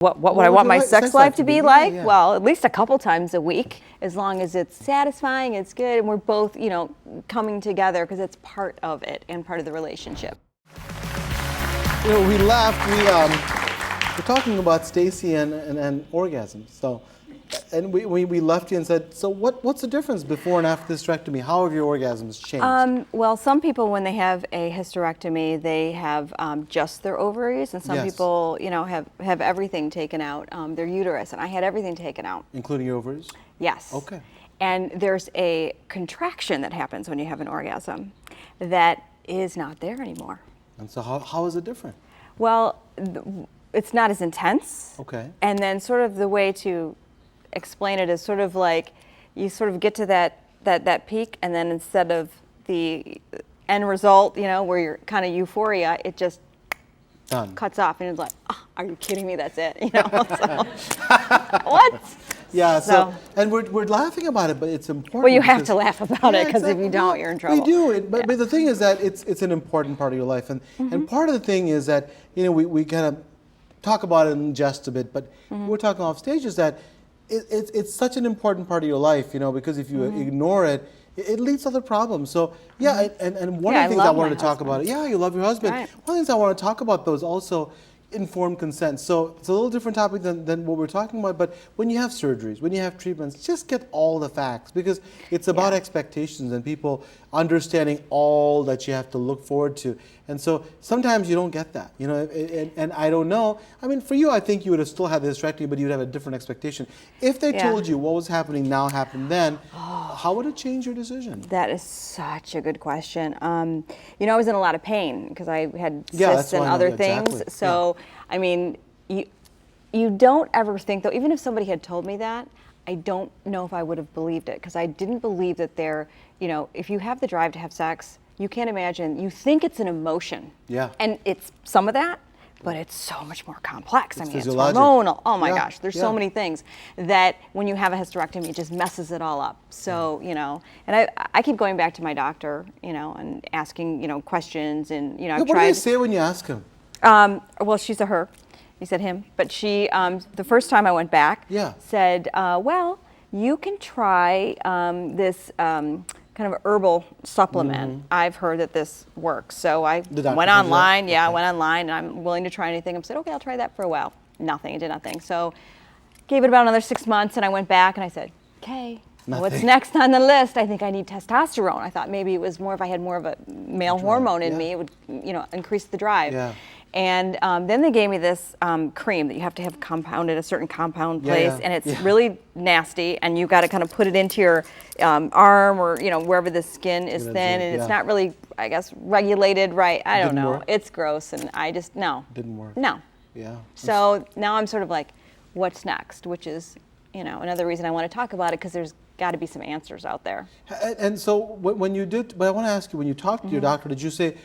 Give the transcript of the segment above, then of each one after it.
What would I want my sex life to be like? Well, at least a couple times a week, as long as it's satisfying, it's good, and we're both, coming together because it's part of it and part of the relationship. We laughed. We're talking about Stacey and orgasms. So, and we left you and said, so what's the difference before and after hysterectomy? How have your orgasms changed? Well, some people, when they have a hysterectomy, they have just their ovaries, and some people, have everything taken out, their uterus, and I had everything taken out. Including your ovaries? Yes. Okay. And there's a contraction that happens when you have an orgasm that is not there anymore. And so how is it different? Well, it's not as intense. Okay. And then sort of the way to explain it is sort of like you sort of get to that peak, and then instead of the end result, where you're kind of euphoria, it just done. Cuts off, and it's like, oh, are you kidding me? That's it. So, what? Yeah. So and we're laughing about it, but it's important. Well, you have to laugh about it, because if you don't, you're in trouble. We do. But the thing is that it's an important part of your life, and part of the thing is that we kind of talk about it in jest a bit, but we're talking off stage is that it's such an important part of your life, because if you ignore it, it leads to other problems. So and one of the things I wanted to talk about, you love your husband. Right. One of the things I want to talk about though is also informed consent. So it's a little different topic than what we're talking about, but when you have surgeries, when you have treatments, just get all the facts, because it's about expectations and people understanding all that you have to look forward to. And so sometimes you don't get that, and I don't know. I mean, for you, I think you would have still had the hysterectomy, but you'd have a different expectation. If they told you what was happening now happened then, how would it change your decision? That is such a good question. I was in a lot of pain because I had cysts and other things. Exactly. So, I mean, you don't ever think, though, even if somebody had told me that, I don't know if I would have believed it, because I didn't believe that if you have the drive to have sex, you can't imagine, you think it's an emotion. Yeah. And it's some of that, but it's so much more complex. It's it's physiologic. hormonal. Oh my gosh, there's so many things that when you have a hysterectomy, it just messes it all up. So, and I keep going back to my doctor, and asking, questions, and, I've tried. What do they say when you ask him? Well, she's a her. You said him. But she, the first time I went back, said, well, you can try this kind of herbal supplement. I've heard that this works. So I went online. I went online, and I'm willing to try anything. I said, okay, I'll try that for a while. Nothing. It did nothing. So gave it about another 6 months, and I went back, and I said, okay, what's next on the list? I think I need testosterone. I thought maybe it was more, if I had more of a male hormone in me, it would, increase the drive. Yeah. And then they gave me this cream that you have to have compounded a certain compound place, and it's really nasty, and you got to kind of put it into your arm or wherever the skin is thin, and it's not really, I guess, regulated right. I don't know. It's gross, and I just Didn't work. No. Yeah. So now I'm sort of like, what's next? Which is another reason I want to talk about it, because there's got to be some answers out there. And so when you did, but I want to ask you, when you talked to your doctor, did you say,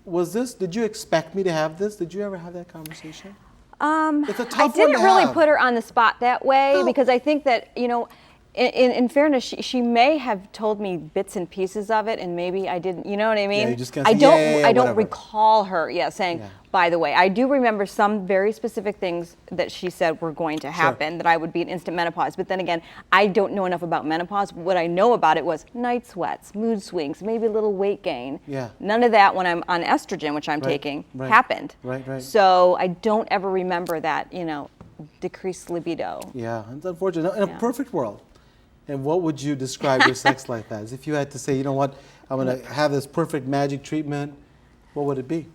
was this, did you expect me to have this? Did you ever have that conversation? It's a tough I didn't one to really have. put her on the spot that way, because I think that, in fairness, she may have told me bits and pieces of it, and maybe I didn't, you know what I mean? Yeah, you just can't say, I don't whatever. recall her saying, by the way. I do remember some very specific things that she said were going to happen, that I would be in instant menopause. But then again, I don't know enough about menopause. What I know about it was night sweats, mood swings, maybe a little weight gain. Yeah. None of that when I'm on estrogen, which I'm taking, happened. Right. So I don't ever remember that, decreased libido. Yeah, it's unfortunate. In a perfect world, and what would you describe your sex life as? If you had to say, you know what, I'm going to have this perfect magic treatment, what would it be?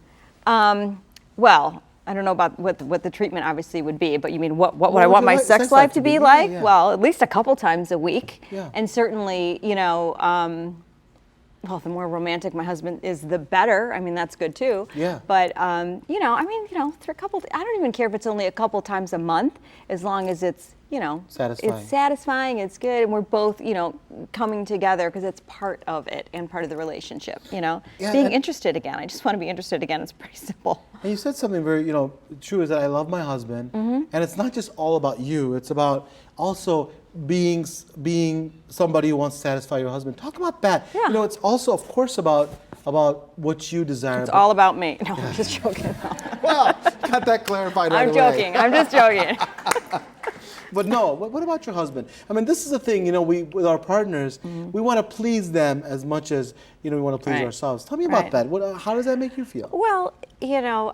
Well, I don't know about what the treatment obviously would be, but you mean what would I want my sex life to be like? Yeah. Well, at least a couple times a week. Yeah. And certainly, well, the more romantic my husband is, the better. I mean, that's good too. Yeah. But, for a couple, I don't even care if it's only a couple times a month, as long as it's, satisfying. It's satisfying, it's good, and we're both, coming together, because it's part of it and part of the relationship, Being interested again. I just want to be interested again. It's pretty simple. And you said something very, true, is that I love my husband, and it's not just all about you. It's about also being somebody who wants to satisfy your husband. Talk about that. Yeah. It's also, of course, about what you desire. It's all about me. No, I'm just joking. Well, got that clarified right I'm away. joking. I'm just joking. But no, what about your husband? I mean, this is the thing, you know, with our partners, we want to please them as much as, you know, we want to please ourselves. Tell me about that. How does that make you feel? Well, you know,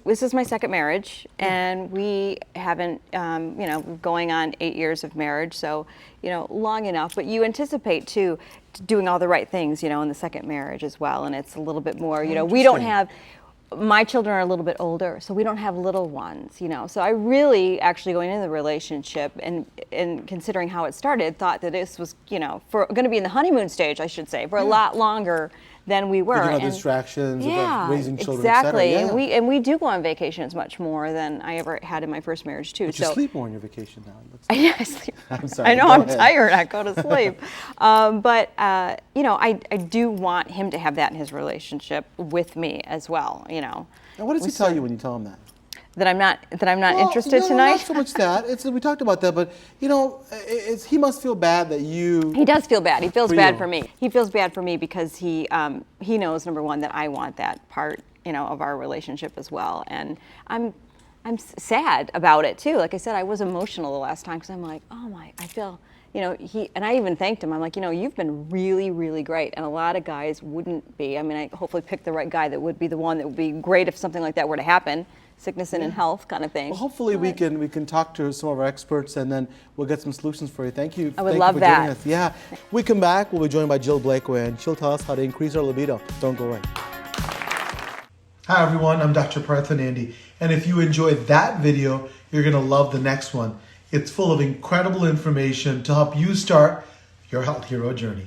this is my second marriage, and we haven't, you know, going on 8 years of marriage, so, you know, long enough. But you anticipate, too, doing all the right things, you know, in the second marriage as well, and it's a little bit more, you know, we don't have, my children are a little bit older, so we don't have little ones, you know. So I really, actually going into the relationship and considering how it started, thought that this was, you know, going to be in the honeymoon stage, I should say, for a lot longer than we were. You know, distractions, of raising children, exactly. et cetera. Yeah. And we do go on vacations much more than I ever had in my first marriage too. But you sleep more on your vacation now. Yeah, I sleep. I'm sorry. I know I'm tired. I go to sleep. But you know, I do want him to have that in his relationship with me as well. You know. And what does he tell you when you tell him that? That I'm not interested tonight. Not so much that. We talked about that, but you know, he must feel bad that you. He does feel bad. He feels bad for me. He feels bad for me because he knows, number one, that I want that part, you know, of our relationship as well, and I'm sad about it too. Like I said, I was emotional the last time because I'm like, oh my, I feel. You know, and I even thanked him. I'm like, you know, you've been really, really great. And a lot of guys wouldn't be. I mean, I hopefully picked the right guy that would be the one that would be great if something like that were to happen. Sickness and in health kind of thing. Well, hopefully we can talk to some of our experts and then we'll get some solutions for you. Thank you. I would love that. Joining us. Yeah. We come back, we'll be joined by Jill Blakeway and she'll tell us how to increase our libido. Don't go away. Hi everyone, I'm Dr. Partha Nandi. And if you enjoyed that video, you're going to love the next one. It's full of incredible information to help you start your health hero journey.